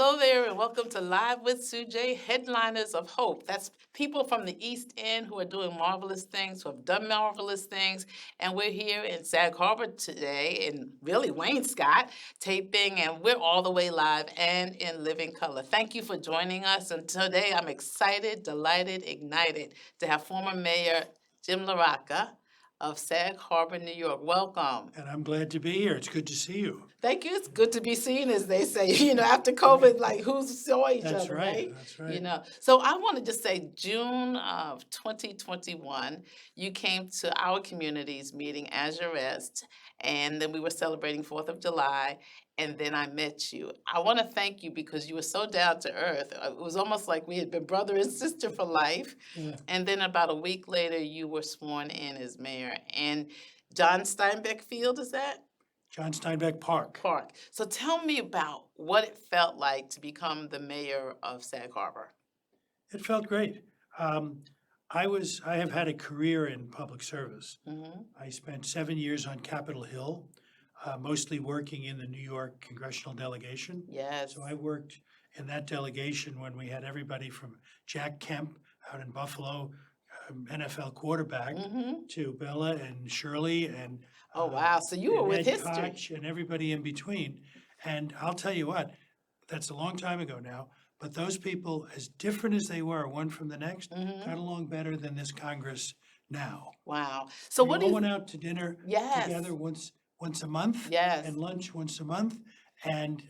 Hello there, and welcome to Live with Sujay, Headliners of Hope. That's people from the East End who are doing marvelous things, who have done marvelous things. And we're here in Sag Harbor today, in really Wayne Scott, taping, and we're all the way live and in living color. Thank you for joining us. And today I'm excited, delighted, ignited to have former Mayor Jim Larocca of Sag Harbor, New York. Welcome. And I'm glad to be here. It's good to see you. Thank you. It's good to be seen, as they say. After COVID, like who saw each That's other, right. right? That's right. So I want to just say June of 2021, you came to our community's meeting as your guest, and then we were celebrating 4th of July, and then I met you. I want to thank you because you were so down to earth. It was almost like we had been brother and sister for life. Yeah. And then about a week later, you were sworn in as mayor. And John Steinbeck Field, is that? John Steinbeck Park. So tell me about what it felt like to become the mayor of Sag Harbor. It felt great. I have had a career in public service. Mm-hmm. I spent 7 years on Capitol Hill, mostly working in the New York congressional delegation. Yes. So I worked in that delegation when we had everybody from Jack Kemp out in Buffalo, NFL quarterback, Mm-hmm. to Bella and Shirley and Oh, wow. So you were and with Ed history. Koch and everybody in between. And I'll tell you what, that's a long time ago now, but those people, as different as they were, one from the next, Mm-hmm. got along better than this Congress now. Wow. So We what do all you? went out to dinner Yes. together once a month Yes. and lunch once a month. And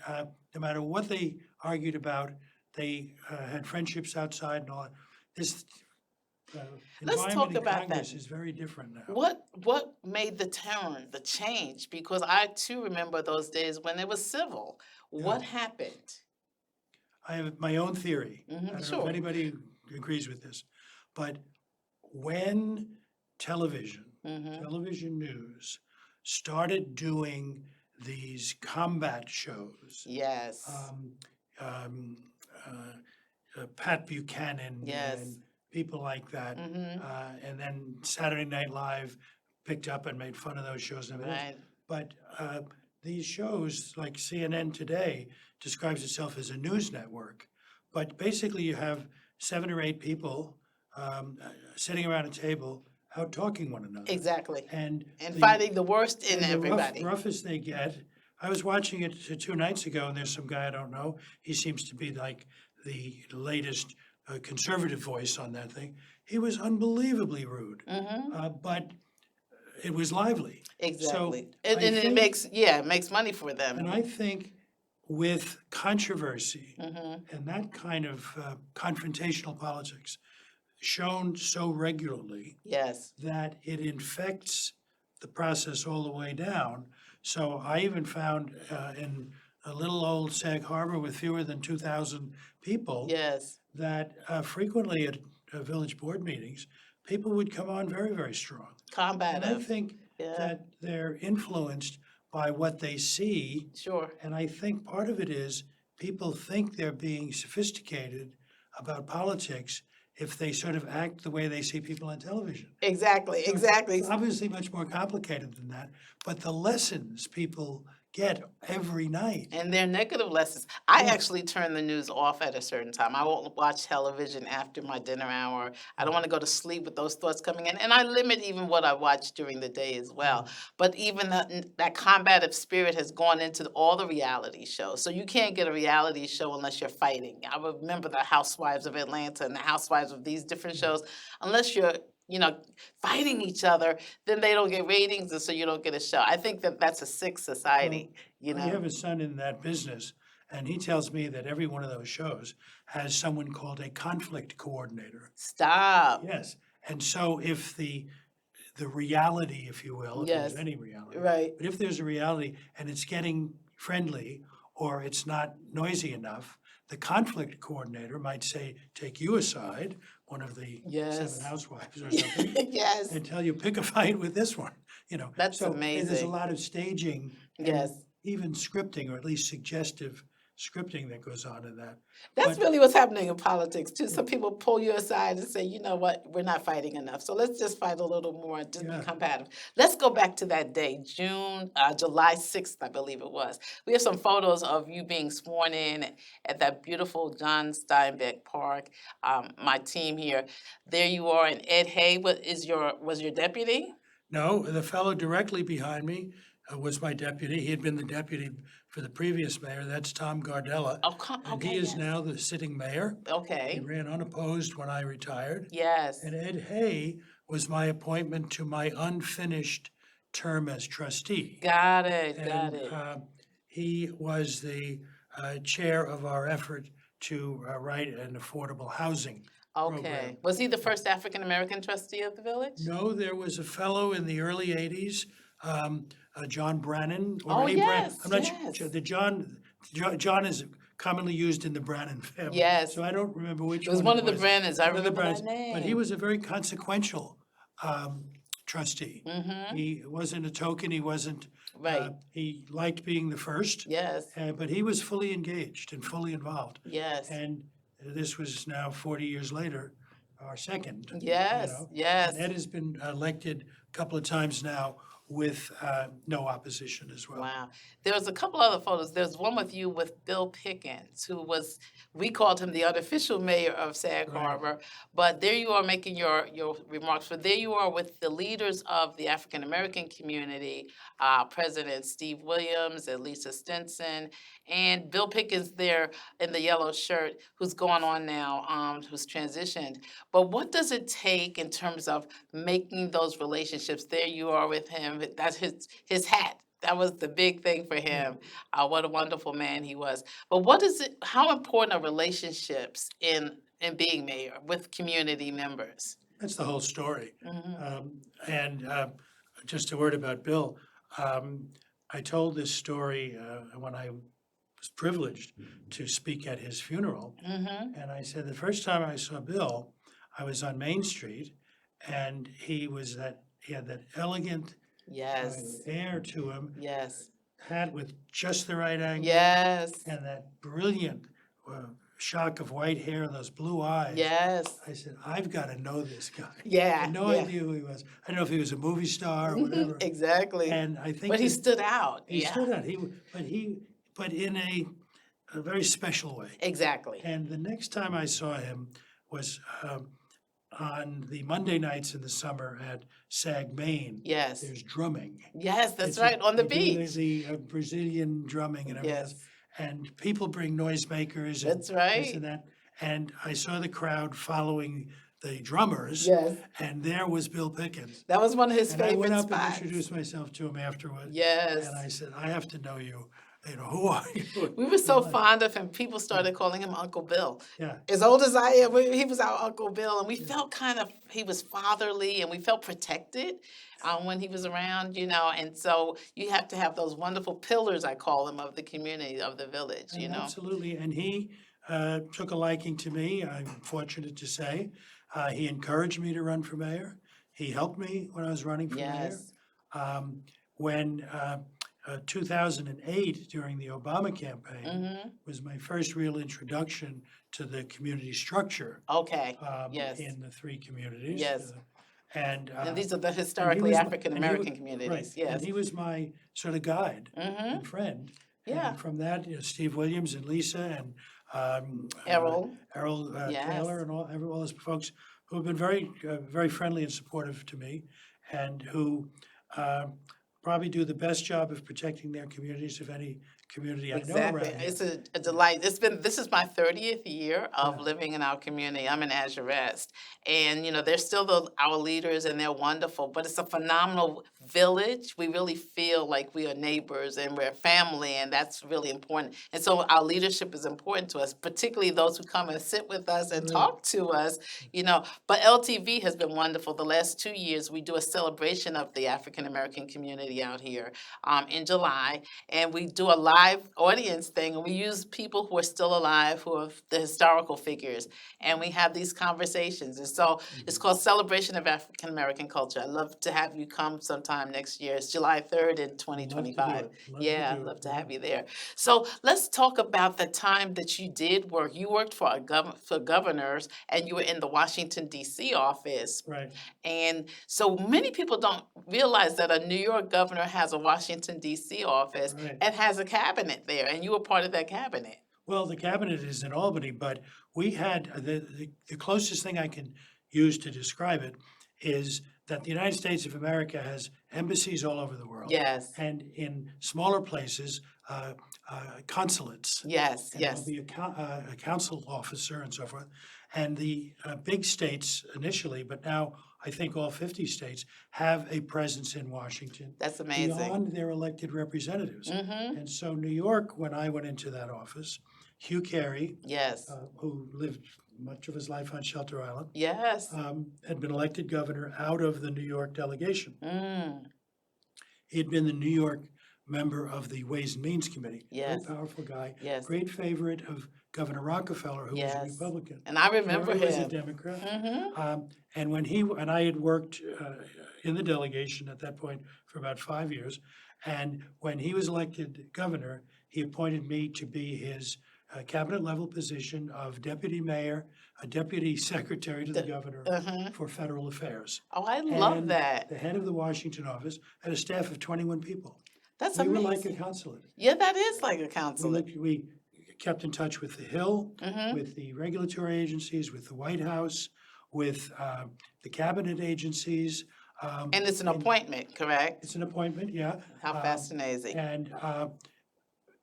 no matter what they argued about, they had friendships outside and all that. This Let's talk environment in about Congress that. is very different now. What made the turn, the change? Because I too remember those days when it was civil. What happened? I have my own theory. Mhm, I don't know sure. if anybody agrees with this, but when television, Mm-hmm. television news started doing these combat shows, Yes. um, Pat Buchanan Yes. and people like that, Mm-hmm. and then Saturday Night Live picked up and made fun of those shows and everything else. Right. But these shows, like CNN Today, describes itself as a news network. But basically, you have 7 or 8 people sitting around a table out talking one another. Exactly. And Finding the worst in and the everybody. roughest they get. I was watching it 2 nights ago, and there's some guy I don't know. He seems to be like the latest conservative voice on that thing. He was unbelievably rude, Mm-hmm. but it was lively. Exactly. So And I it think- makes money for them. And I think with controversy Mm-hmm. and that kind of confrontational politics shown so regularly Yes. that it infects the process all the way down. So I even found in a little old Sag Harbor with fewer than 2,000 people Yes. that frequently at village board meetings, people would come on very, very strong. And I Combative. think Yeah. that they're influenced by what they see. Sure. And I think part of it is people think they're being sophisticated about politics if they sort of act the way they see people on television. Exactly. So Exactly. It's obviously much more complicated than that, but the lessons people get every night. And they're negative lessons. I Yeah. actually turn the news off at a certain time. I won't watch television after my dinner hour. I don't want to go to sleep with those thoughts coming in. And I limit even what I watch during the day as well. But even that combative spirit has gone into all the reality shows. So you can't get a reality show unless you're fighting. I remember the Housewives of Atlanta and the Housewives of these different shows. Unless you're fighting each other, then they don't get ratings, and so you don't get a show. I think that that's a sick society. I have a son in that business, and he tells me that every one of those shows has someone called a conflict coordinator. Stop. Yes, and so if the reality, if you will, if Yes. there's any reality, Right. but if there's a reality and it's getting friendly or it's not noisy enough, the conflict coordinator might say, take you aside, one of the Yes. 7 housewives or something, Yes. and tell you, pick a fight with this one, That's So there's a amazing. lot of staging and Yes. even scripting, or at least suggestive scripting that goes on in that. That's But really what's happening in politics too. yeah, Some people pull you aside and say, you know what, we're not fighting enough. So let's just fight a little more and just be yeah, compatible. Let's go back to that day, July 6th, I believe it was. We have some photos of you being sworn in at that beautiful John Steinbeck Park. My team here, there you are, and Ed Hay was your deputy? no, the fellow directly behind me was my deputy. He had been the deputy for the previous mayor. That's Tom Gardella. Oh, And he okay, is yes. now the sitting mayor. He Okay, ran unopposed when I retired. yes. And Ed Hay was my appointment to my unfinished term as trustee. Got it, got And it. he was the chair of our effort to write an affordable housing program. Okay. Was he the first African American trustee of the village? No, there was a fellow in the early 80s, John Brannon, or Oh, a Brannon. yes, I'm not yes. sure. John is commonly used in the Brannon family. Yes. So I don't remember which It was one one it of the was. Brannons. I One of the remember that Brannons. But he name. was a very consequential trustee. Mm-hmm. He wasn't a token, he wasn't, Right. he liked being the first, Yes. but he was fully engaged and fully involved. Yes. And this was now 40 years later, our second, you Yes. know. Yes. And Ed has been elected a couple of times now with no opposition as well. Wow. There was a couple other photos. There's one with you with Bill Pickens, who was, we called him the unofficial mayor of Sag Right. Harbor. But there you are making your remarks. But there you are with the leaders of the African American community, President Steve Williams and Lisa Stinson, and Bill Pickens there in the yellow shirt, who's gone on now, who's transitioned. But what does it take in terms of making those relationships? There you are with him. That's his hat. That was the big thing for him. What a wonderful man he was. But what is it? How important are relationships in being mayor with community members? That's the whole story. Hmm. And just a word about Bill. I told this story when I was privileged to speak at his funeral. Hmm. And I said the first time I saw Bill, I was on Main Street, and he had that elegant Yes. air to him, Yes. hat with just the right angle, Yes. and that brilliant shock of white hair and those blue eyes. Yes. I said, I've got to know this guy. I Yeah. had no Yeah. idea who he was. I don't know if he was a movie star or whatever. Exactly. And I think But he that stood out. he Yeah. stood out. But in a very special way. Exactly. And the next time I saw him was on the Monday nights in the summer at Sag, Maine. Yes. There's drumming. Yes, that's It's right, on the they do beach. the Brazilian drumming and everything else. Yes. And people bring noisemakers and That's this right. and that. And I saw the crowd following the drummers, Yes. and there was Bill Pickens. That was one of his And I went favorite up and spots. introduced myself to him afterward. Yes. And I said, I have to know you. You know, who are you? We were so fond of him, people started calling him Uncle Bill. Yeah. As old as I am, he was our Uncle Bill, and we felt he was fatherly, and we felt protected when he was around, and so you have to have those wonderful pillars, I call them, of the community, of the village, Absolutely. And he took a liking to me, I'm fortunate to say. He encouraged me to run for mayor. He helped me when I was running for mayor. Yes. When 2008, during the Obama campaign, Mm-hmm. was my first real introduction to the community structure Okay, yes. in the three communities. Yes. And And these are the and he historically was my- African-American right, communities, and yes. he was my sort of guide Mm-hmm, and friend. yeah. And from that, Steve Williams and Lisa and Errol, Errol Yes. Taylor and all those folks who have been very friendly and supportive to me, and who probably do the best job of protecting their communities of any community I know exactly. around here. It's a delight. This is my 30th year of Yeah. living in our community. I'm in Azurest. And, they're still our leaders and they're wonderful, but it's a phenomenal village. We really feel like we are neighbors and we're family, and that's really important. And so our leadership is important to us, particularly those who come and sit with us and Right. talk to us, But LTV has been wonderful. The last 2 years, we do a celebration of the African American community out here in July, and we do a lot live audience thing, and we use people who are still alive, who are the historical figures, and we have these conversations. And so it's called Celebration of African American Culture. I'd love to have you come sometime next year. It's July 3rd in Love to do 2025. it. Love to Yeah, I'd do love it. to Yeah. have you there. So let's talk about the time that you did work. You worked for for governors, and you were in the Washington, D.C. office. Right. And so many people don't realize that a New York governor has a Washington, D.C. office Right. and has a cabinet there, and you were part of that cabinet. Well, the cabinet is in Albany, but we had, the closest thing I can use to describe it is that the United States of America has embassies all over the world. Yes, And in smaller places, consulates. yes, And there'll yes. be a council officer and so forth. And the big states initially, but now I think all 50 states have a presence in Washington That's amazing. beyond their elected representatives. Mm-hmm. And so New York, when I went into that office, Hugh Carey, Yes, who lived much of his life on Shelter Island, yes. had been elected governor out of the New York delegation. Mm. He had been the New York member of the Ways and Means Committee. Yes. Very powerful guy. Yes. Great favorite of Governor Rockefeller, who was a Yes. Republican. And I remember Carey was a him. Democrat. Mm-hmm. And when and I had worked in the delegation at that point for about 5 years. And when he was elected governor, he appointed me to be his cabinet level position of deputy mayor, a deputy secretary to the governor Uh-huh. for federal affairs. Oh, I love And that. the head of the Washington office had a staff of 21 people. That's We were amazing. like a consulate. Yeah, that is like a We consulate. we kept in touch with the Hill, Mm-hmm. with the regulatory agencies, with the White House, with the cabinet agencies. And it's an and appointment, correct? It's an appointment, yeah. How fascinating. And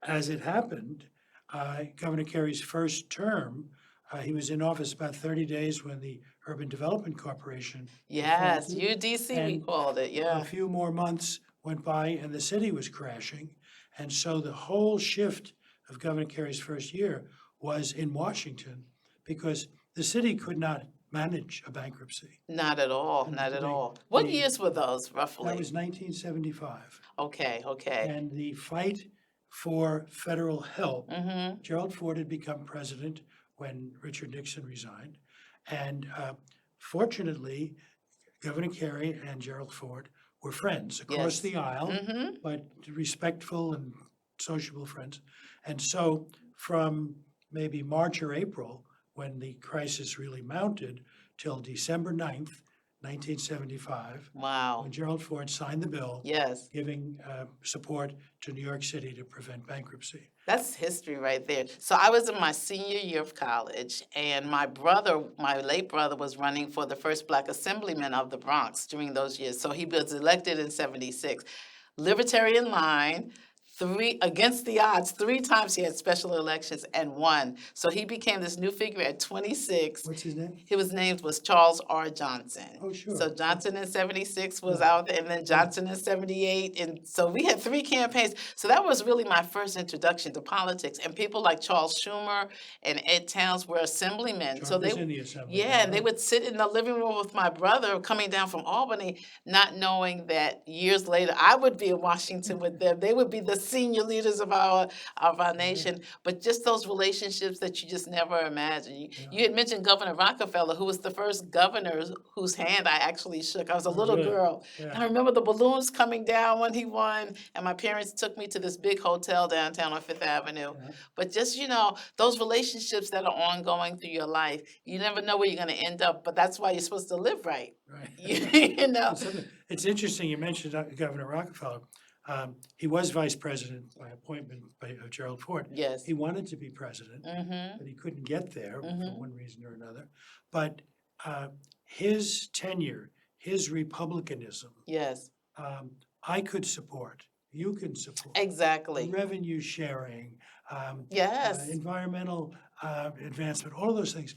as it happened, Governor Carey's first term, he was in office about 30 days when the Urban Development Corporation Yes, defaulted. UDC we And called it, A yeah. few more months went by and the city was crashing. And so the whole shift of Governor Carey's first year was in Washington because the city could not manage a bankruptcy. Not at all, And not at they- all. What they- years were those That roughly? was 1975. Okay, okay. And the fight for federal help, Mm-hmm. Gerald Ford had become president when Richard Nixon resigned. And fortunately, Governor Carey and Gerald Ford were friends across Yes. the aisle, Mm-hmm. but respectful and sociable friends. And so from maybe March or April, when the crisis really mounted, till December 9th, 1975, Wow. when Gerald Ford signed the bill Yes, giving support to New York City to prevent bankruptcy. that's history right there. So I was in my senior year of college, and my brother, my late brother, was running for the first Black assemblyman of the Bronx during those years. So he was elected in '76. Libertarian line, against the odds, 3 times he had special elections and won. So he became this new figure at 26. What's his name? His name was Charles R. Johnson. Oh, sure. So Johnson in '76 was Yeah. out there, and then Johnson in '78, and so we had 3 campaigns. So that was really my first introduction to politics. And people like Charles Schumer and Ed Towns were assemblymen. So John was they, in the assembly. yeah, and they right. would sit in the living room with my brother coming down from Albany, not knowing that years later I would be in Washington with them. They would be the senior leaders of our nation. But just those relationships that you just never imagine. You had mentioned Governor Rockefeller, who was the first governor whose hand I actually shook. I was a little really? girl. Yeah. And I remember the balloons coming down when he won, and my parents took me to this big hotel downtown on Fifth Avenue. Yeah. But just, those relationships that are ongoing through your life, you never know where you're going to end up, but that's why you're supposed to live right. Right. You know? It's interesting you mentioned Governor Rockefeller. He was vice president by appointment of Gerald Ford. Yes. He wanted to be president, Mm-hmm. but he couldn't get there for Mhm. one reason or another. But his tenure, his republicanism, Yes. I could support. You can support. Exactly. Revenue sharing, Yes. environmental advancement, all of those things.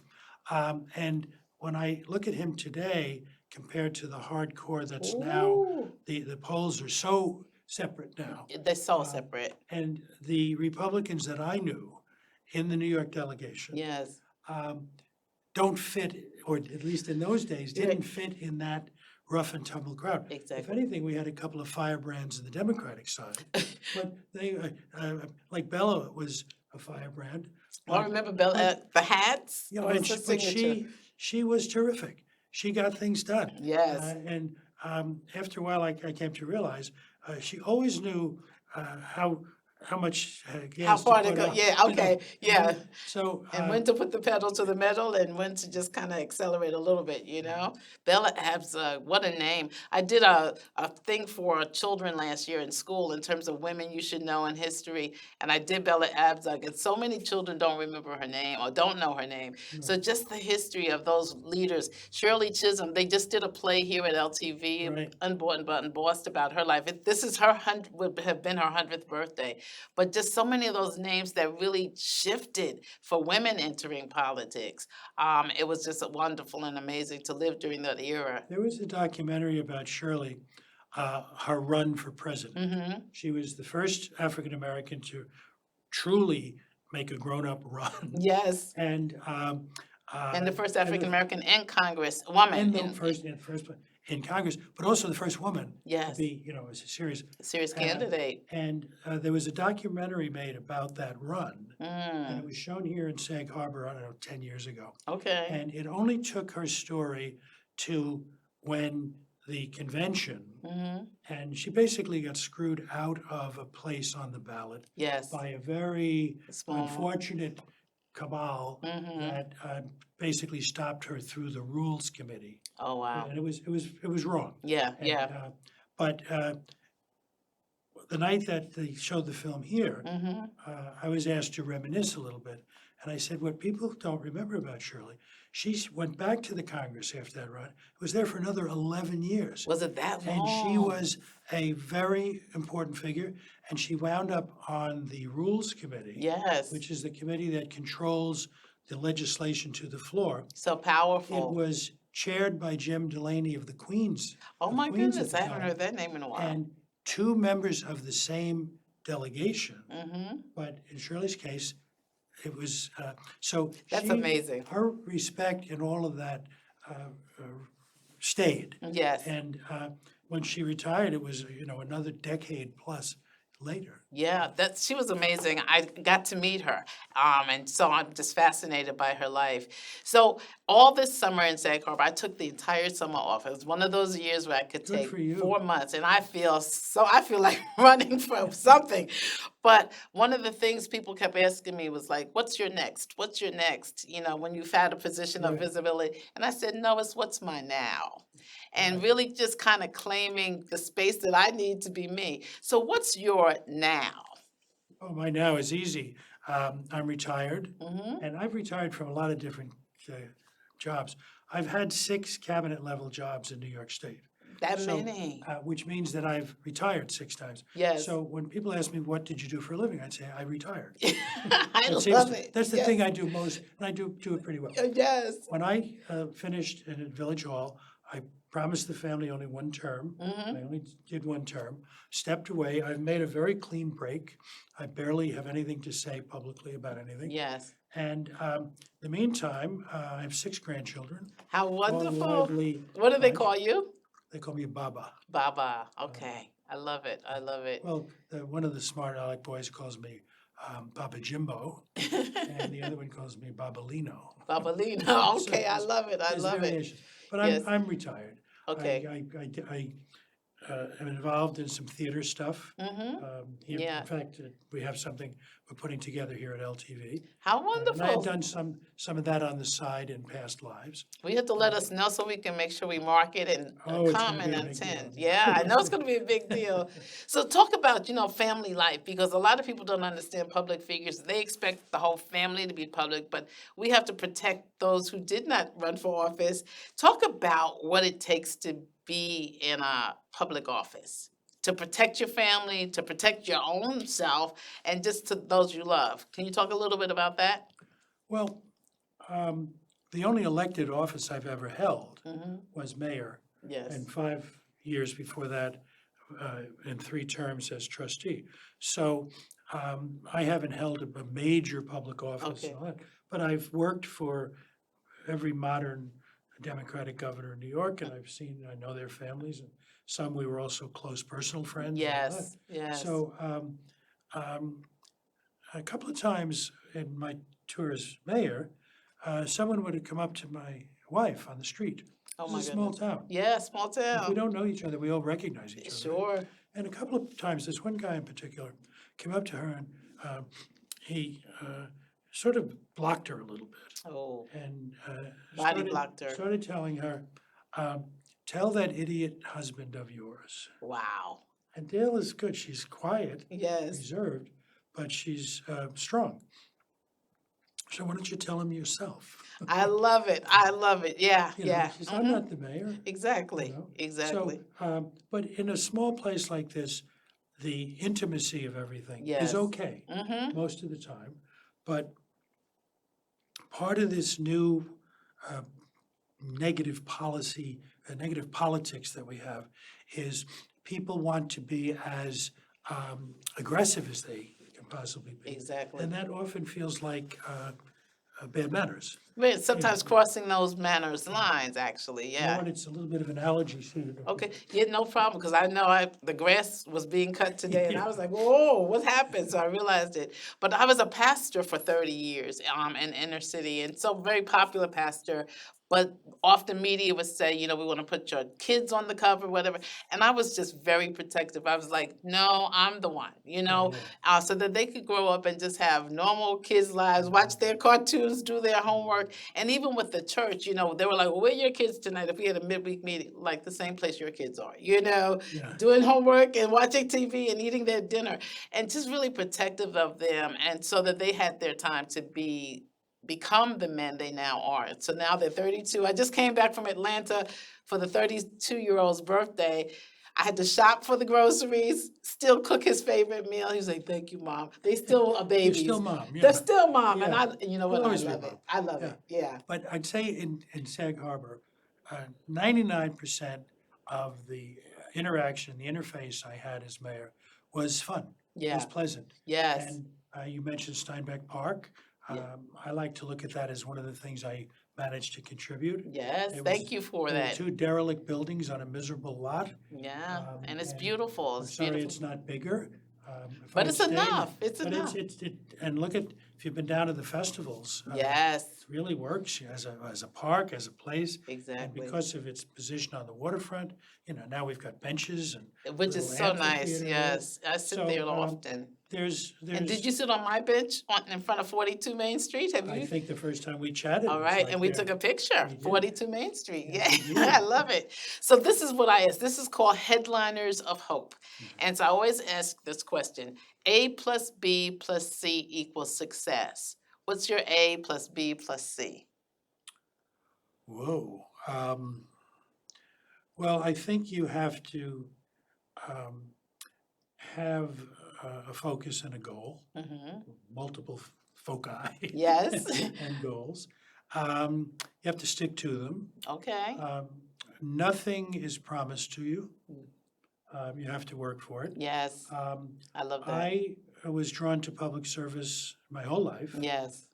And when I look at him today compared to the hardcore that's now, Ooh. the polls are so separate now. They're so separate. And the Republicans that I knew in the New York delegation Yes. don't fit, or at least in those days, didn't fit in that rough and tumble crowd. If Exactly. anything, we had a couple of firebrands in the Democratic side, but they, like Bella was a firebrand. I But, remember but the hats. you know, It was her but signature. she was terrific. She got things done. Yes. And after a while, I came to realize she always knew how much How gas to far to put go? on. Yeah. You know, Okay. Yeah. so And when to put the pedal to the metal and when to just kind of accelerate a little bit, Bella Abzug, what a name. I did a thing for children last year in school in terms of women you should know in history, and I did Bella Abzug, and so many children don't remember her name or don't know her name. So just the history of those leaders. Shirley Chisholm, they just did a play here at LTV, right. Unbought and Bossed, about her life. This is would have been her 100th birthday. But just so many of those names that really shifted for women entering politics. It was just wonderful and amazing to live during that era. There was a documentary about Shirley, her run for president. Hmm. She was the first African American to truly make a grown-up run, Yes. and And the first and African the American in Congress, woman in first in Congress, but also the first woman to yes, be, as a serious. serious Uh, candidate. and there was a documentary made about that run, and it Mm, was shown here in Sag Harbor, I don't know, 10 years ago. okay. And it only took her story to when the convention, Hmm. and she basically got screwed out of a place on the ballot Yes. by a very Small. unfortunate cabal Hmm. that basically stopped her through the Rules Committee. Oh wow. And it was wrong. Yeah. And, Yeah. but the night that they showed the film here, Hmm. I was asked to reminisce a little bit. And I said, what people don't remember about Shirley, went back to the Congress after that run, was there for another 11 years. Was it that long? And she was a very important figure, and she wound up on the Rules Committee, Yes. which is the committee that controls the legislation to the floor. So It powerful. was chaired by Jim Delaney of the Queens. Oh of my Queens at goodness, the I haven't time, heard that name in a while. and two members of the same delegation. Hmm. But in Shirley's case, it was, so That's she, amazing. her respect and all of that stayed. Yes. And when she retired, it was, another decade plus later. Yeah, she was amazing. I got to meet her, and so I'm just fascinated by her life. So all this summer in Sag Harbor, I took the entire summer off. It was one of those years where I could Good take for you. 4 months, and I feel like running from something. But one of the things people kept asking me was like, "What's your next? What's your next?" When you've had a position of Right. visibility, and I said, "No, it's what's my now." And Right. really just kind of claiming the space that I need to be me. So what's your now? Oh, my now is easy. I'm retired, Hmm. and I've retired from a lot of different jobs. I've had 6 cabinet level jobs in New York State. That So, many. which means that I've retired 6 times. Yes. So when people ask me, what did you do for a living? I'd say, I retired. I That seems love to- it. That's the Yes. thing I do most, and I do it pretty well. Yes. When I finished in Village Hall, I promised the family only one term. Hmm. I only did one term, stepped away. I've made a very clean break. I barely have anything to say publicly about anything. Yes. And in the meantime, I have 6 grandchildren. How all wonderful. lively What do they bunch. call you? They call me Baba. Baba. Okay. I love it. I love it. Well, one of the smart aleck boys calls me Baba Jimbo, and the other one calls me Babalino. Babalina. So Okay. I love it. I there's love it. variations. But Yes. I'm retired. Okay. I am involved in some theater stuff. Hmm. In Yeah. fact, we have something we're putting together here at LTV. How And I had wonderful. done some of that on the side in past lives. We have to let us know so we can make sure we mark it and Oh, it's come gonna and be a big deal. attend. Yeah, I know it's going to be a big deal. So talk about, family life, because a lot of people don't understand public figures. They expect the whole family to be public, but we have to protect those who did not run for office. Talk about what it takes to be in a public office, to protect your family, to protect your own self, and just to those you love. Can you talk a little bit about that? Well, the only elected office I've ever held Hmm. was mayor, Yes. and 5 years before that, in 3 terms as trustee. So I haven't held a major public office, Okay. but I've worked for every modern a Democratic governor in New York, and I know their families, and some we were also close personal friends and all that. Yes, yes. So, um, a couple of times in my tour as mayor, someone would have come up to my wife on the street. Oh It's my a small goodness. town. Yeah, small If we town. don't know each other, we all recognize each other. Sure. And a couple of times, this one guy in particular came up to her and he sort of blocked her a little bit Oh, and body blocked her. started telling her, tell that idiot husband of yours. Wow. And Dale is good. She's quiet, Yes. reserved, but she's strong. So why don't you tell him yourself? I love it. I love it. Yeah, You know, yeah. she says, I'm not the mayor. Exactly. You know? Exactly. So, but in a small place like this, the intimacy of everything Yes. is okay Mm-hmm. most of the time. But part of this new uh, negative policy, negative politics that we have is people want to be as aggressive as they can possibly be. Exactly. And that often feels like bad manners. But sometimes crossing those manners lines, actually, You know yeah. what, it's a little bit of an allergy to Okay, yeah, no problem, because I know the grass was being cut today, and I was like, whoa, what happened? So I realized it. But I was a pastor for 30 years in inner city, and so very popular pastor. But often media would say, you know, we want to put your kids on the cover, whatever. And I was just very protective. I was like, no, I'm the one, you know, so that they could grow up and just have normal kids' lives, watch their cartoons, do their homework. And even with the church, you know, they were like, well, where are your kids tonight? If we had a midweek meeting, like the same place your kids are, you know, Yeah. doing homework and watching TV and eating their dinner, and just really protective of them. And so that they had their time to become the men they now are. So now they're 32. I just came back from Atlanta for the 32-year-old's birthday. I had to shop for the groceries, still cook his favorite meal. He was like, thank you, Mom. They still are You're babies. still mom. Yeah. They're still mom. And Yeah. you know You'll what, I always be love mom. it. I love Yeah. it, yeah. But I'd say in Sag Harbor, 99% of the interaction, the interface I had as mayor was fun. It was Yeah, pleasant. yes, And you mentioned Steinbeck Park. Yeah. I like to look at that as one of the things I managed to contribute. yes, It thank was- you for There were that. 2 derelict buildings on a miserable lot. Yeah, and it's and beautiful, I'm it's sorry beautiful. it's not bigger. If But I'd it's stayed- enough, it's But enough. and look at, if you've been down to the festivals. Yes, It really works as a park, as a place. And exactly. because of its position on the waterfront, you know, now we've got benches and Which is little so nice, amphitheater there. yes. I sit So, there often. And did you sit on my bench in front of 42 Main Street? Have I you? think the first time we chatted. All was right, right and we there. took a picture, We did. 42 Main Street. Yes, we did. Yeah, I love it. So this is what I ask. This is called Headliners of Hope. And so I always ask this question, A plus B plus C equals success. What's your A plus B plus C? Whoa. Well, I think you have to have a focus and a goal, Mm-hmm. multiple foci. Yes. And goals. You have to stick to them. Okay, Nothing is promised to you. You have to work for it. yes, I love that. I was drawn to public service my whole life. Yes.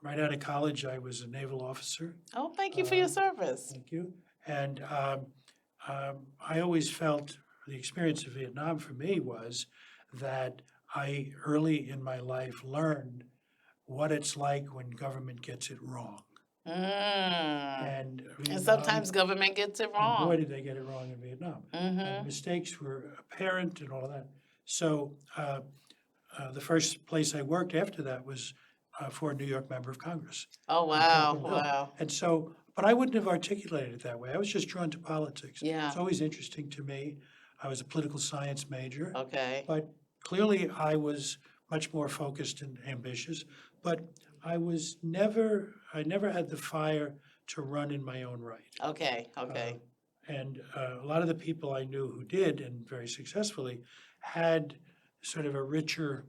Right out of college, I was a naval officer. Oh, thank you for your Um, service. Thank you. And I always felt the experience of Vietnam for me was that I early in my life learned what it's like when government gets it wrong. Mm. And And Vietnam, sometimes government gets it and boy, wrong. did they get it wrong in Vietnam. Mm-hmm. And mistakes were apparent and all that. So the first place I worked after that was for a New York member of Congress. Oh, on wow, Capitol Hill. wow. And so, but I wouldn't have articulated it that way. I was just drawn to politics. Yeah. It's always interesting to me. I was a political science major, Okay. but clearly I was much more focused and ambitious. But I never had the fire to run in my own right. Okay, okay. And a lot of the people I knew who did, and very successfully, had sort of a richer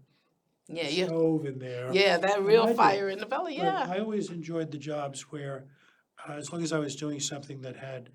Yeah, you, stove in there. yeah, that than I real did. fire in the belly, But yeah. I always enjoyed the jobs where, as long as I was doing something that had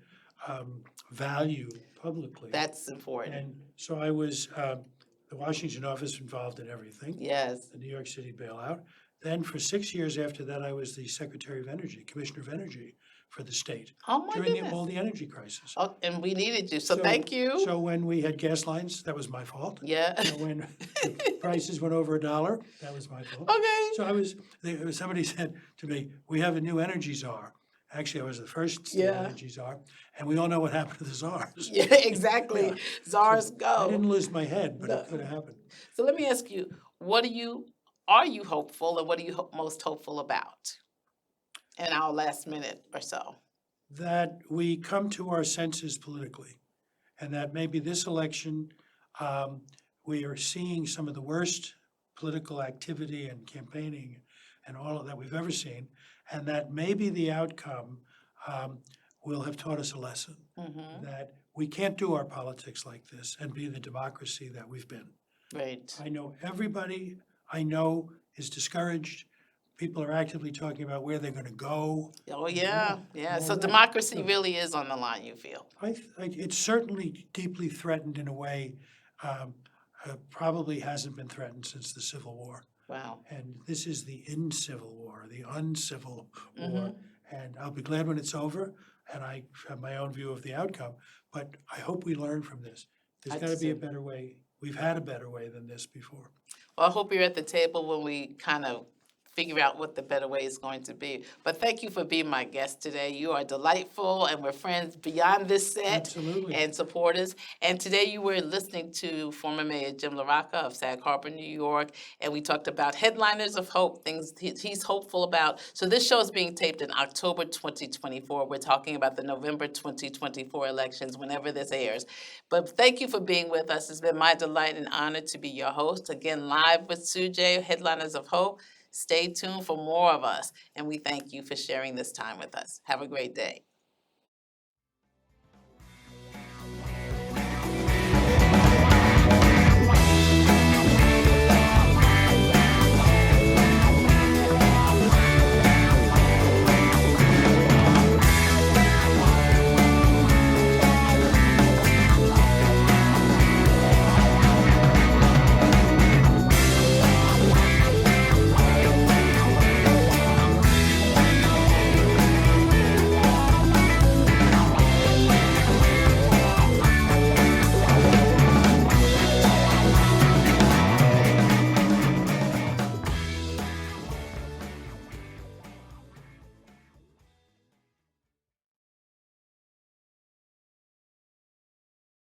value publicly. That's important. And so I was, the Washington office involved in everything, Yes. the New York City bailout, Then for 6 years after that, I was the Secretary of Energy, Commissioner of Energy for the state Oh, my during goodness. all the energy crisis. Oh, and we needed you, so thank you. So when we had gas lines, that was my fault. Yeah. When the prices went over $1, that was my fault. Okay. So somebody said to me, "We have a new energy czar." Actually, I was the first state Yeah. energy czar, and we all know what happened to the czars. Yeah, exactly. Yeah. Czars So go. I didn't lose my head, but No. it could have happened. So let me ask you, are you hopeful, and what are you most hopeful about in our last minute or so? That we come to our senses politically, and that maybe this election, we are seeing some of the worst political activity and campaigning and all of that we've ever seen, and that maybe the outcome will have taught us a lesson, Mm-hmm. that we can't do our politics like this and be the democracy that we've been. Right. I know everybody I know is discouraged. People are actively talking about where they're gonna go. Oh, yeah, yeah. all So that. democracy So- really is on the line, you feel? It's certainly deeply threatened in a way, probably hasn't been threatened since the Civil War. Wow. And this is the in-civil war, the uncivil war. Mm-hmm. And I'll be glad when it's over, and I have my own view of the outcome. But I hope we learn from this. I There's gotta be a too. better way. We've had a better way than this before. Well, I hope you're at the table when we kind of figure out what the better way is going to be. But thank you for being my guest today. You are delightful, and we're friends beyond this set. Absolutely. And supporters. And today you were listening to former Mayor Jim Larocca of Sag Harbor, New York, and we talked about headliners of hope, things he's hopeful about. So this show is being taped in October 2024. We're talking about the November 2024 elections whenever this airs. But thank you for being with us. It's been my delight and honor to be your host. Again, live with Sujay, Headliners of Hope. Stay tuned for more of us, and we thank you for sharing this time with us. Have a great day.